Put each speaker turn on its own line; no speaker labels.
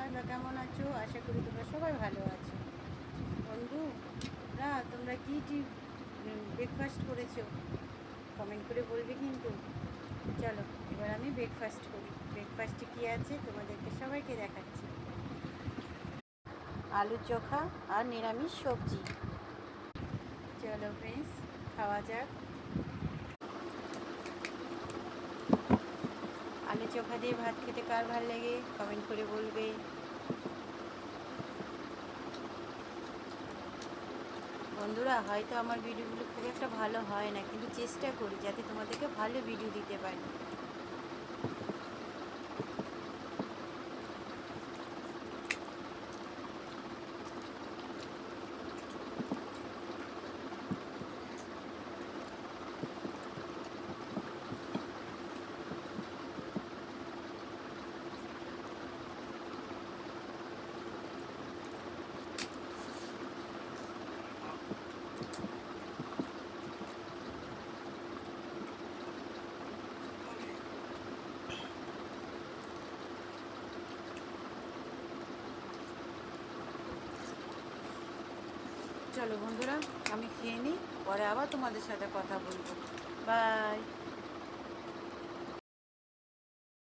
তোমরা কেমন আছো? আশা করি তোমরা সবাই ভালো আছো। বন্ধুরা, তোমরা কী ব্রেকফাস্ট করেছো কমেন্ট করে বলবে কিন্তু। চলো এবার আমি ব্রেকফাস্ট করি। ব্রেকফাস্টে কী আছে তোমাদেরকে সবাইকে দেখাচ্ছি। আলু চোখা আর নিরামিষ সবজি। চলো ফ্রেন্ডস, খাওয়া যাক। আলু চোখা দিয়ে ভাত খেতে কার ভালো লাগে কমেন্ট করে বলবে। বন্ধুরা, হয়তো আমার ভিডিওগুলো খুব একটা ভালো হয় না, কিন্তু চেষ্টা করি যাতে তোমাদেরকে ভালো ভিডিও দিতে পারি। চলো বন্ধুরা, আমি খেয়ে নিই, পরে আবার তোমাদের সাথে কথা বলবো। বাই।